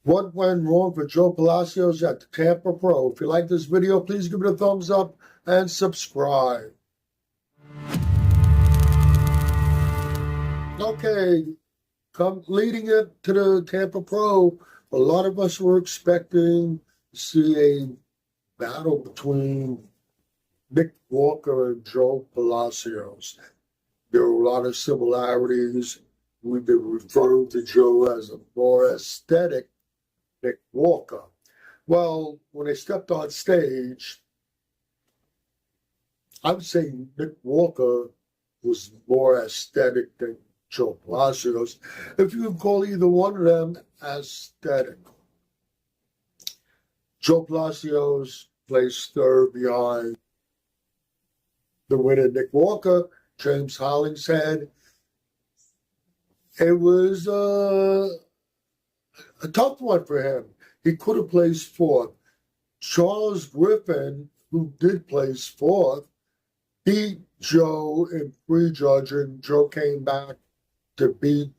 What went wrong for Jo Palacios at the Tampa Pro? If you like this video, please give it a thumbs up and subscribe. Okay, leading it to the Tampa Pro, a lot of us were expecting to see a battle between Nick Walker and Jo Palacios. There were a lot of similarities. We've been referring to Jo as a more aesthetic Nick Walker. Well, when they stepped on stage, I would say Nick Walker was more aesthetic than Jo Palacios, if you can call either one of them aesthetic. Jo Palacios placed third behind the winner, Nick Walker, James Hollingshead. It was a tough one for him. He could have placed fourth. Charles Griffin, who did place fourth, beat Jo in prejudging. Jo came back to beat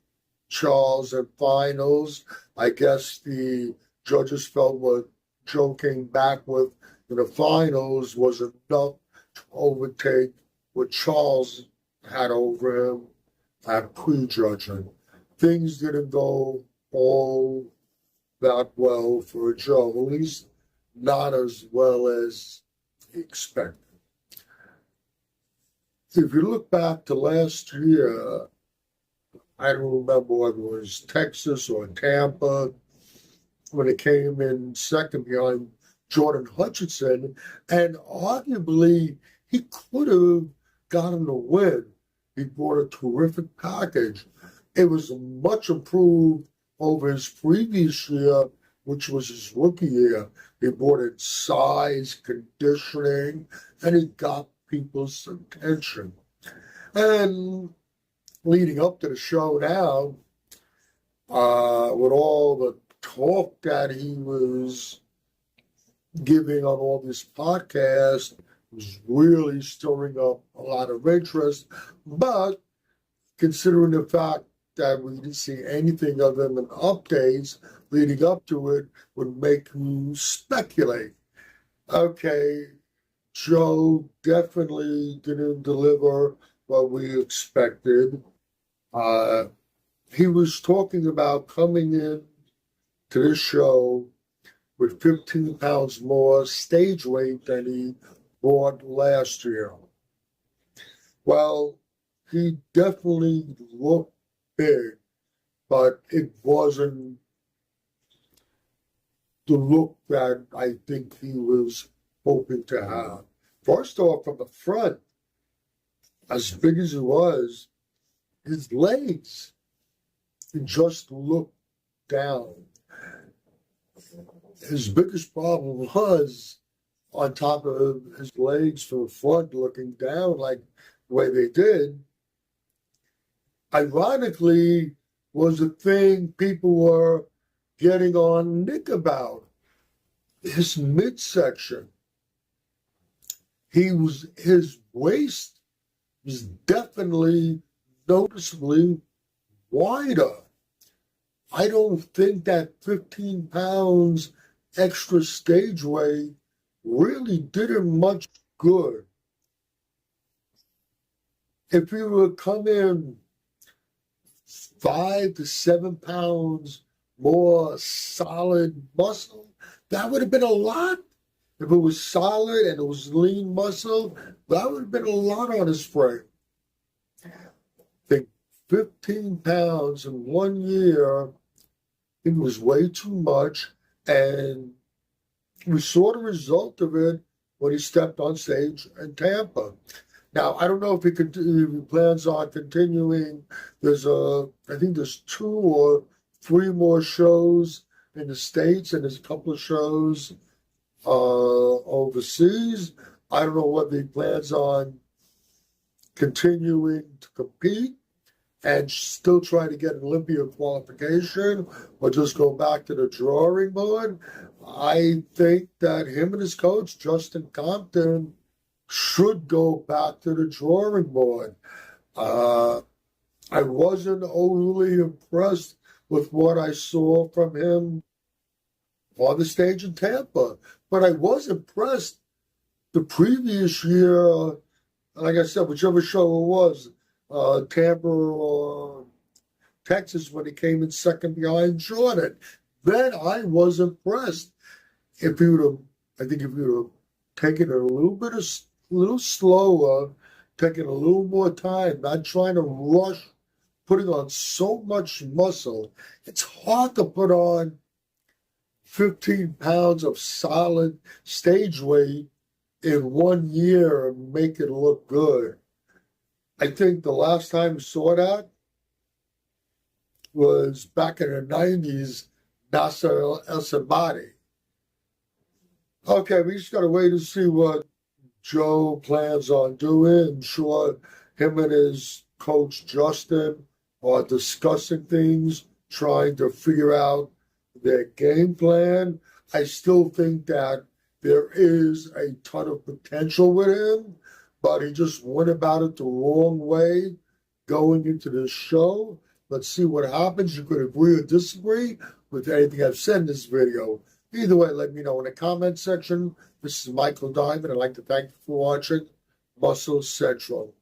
Charles in finals. I guess the judges felt what Jo came back with in the finals was enough to overtake what Charles had over him at prejudging. Things didn't go all that well for Jo, at least not as well as expected. If you look back to last year, I don't remember whether it was Texas or Tampa, when it came in second behind Jordan Hutchinson, and arguably he could have gotten a win. He brought a terrific package. It was much improved over his previous year, which was his rookie year. He brought in size, conditioning, and he got people's attention. And leading up to the show now, with all the talk that he was giving on all this podcast, was really stirring up a lot of interest. But considering the fact that we didn't see anything of him in updates leading up to it, would make you speculate. Okay, Jo definitely didn't deliver what we expected. He was talking about coming in to this show with 15 pounds more stage weight than he brought last year. Well, he definitely looked big, but it wasn't the look that I think he was hoping to have. First off, from the front, as big as he was, his legs just looked down. His biggest problem was on top of his legs from the front looking down like the way they did. Ironically, was a thing people were getting on Nick about. His midsection. His waist was definitely noticeably wider. I don't think that 15 pounds extra stage weight really did him much good. If he would come in 5 to 7 pounds more solid muscle, that would have been a lot. If it was solid and it was lean muscle, that would have been a lot on his frame. I think 15 pounds in 1 year, it was way too much, and we saw the result of it when he stepped on stage in Tampa. Now, I don't know if he plans on continuing. I think there's 2 or 3 more shows in the States, and there's a couple of shows overseas. I don't know whether he plans on continuing to compete and still try to get an Olympia qualification or just go back to the drawing board. I think that him and his coach, Justin Compton, should go back to the drawing board. I wasn't overly impressed with what I saw from him on the stage in Tampa. But I was impressed the previous year, like I said, whichever show it was, Tampa or Texas, when he came in second behind Jordan. Then I was impressed. If you would have, I think if you would have taken it a little slower, taking a little more time, not trying to rush, putting on so much muscle. It's hard to put on 15 pounds of solid stage weight in 1 year and make it look good. I think the last time we saw that was back in the 90s, Nasser El-Sabati. Okay, we just got to wait and see what Joe plans on doing. I'm sure him and his coach Justin are discussing things, trying to figure out their game plan. I still think that there is a ton of potential with him, but he just went about it the wrong way going into this show. Let's see what happens. You could agree or disagree with anything I've said in this video. Either way, let me know in the comment section. This is Michael Diamond. I'd like to thank you for watching Muscle Central.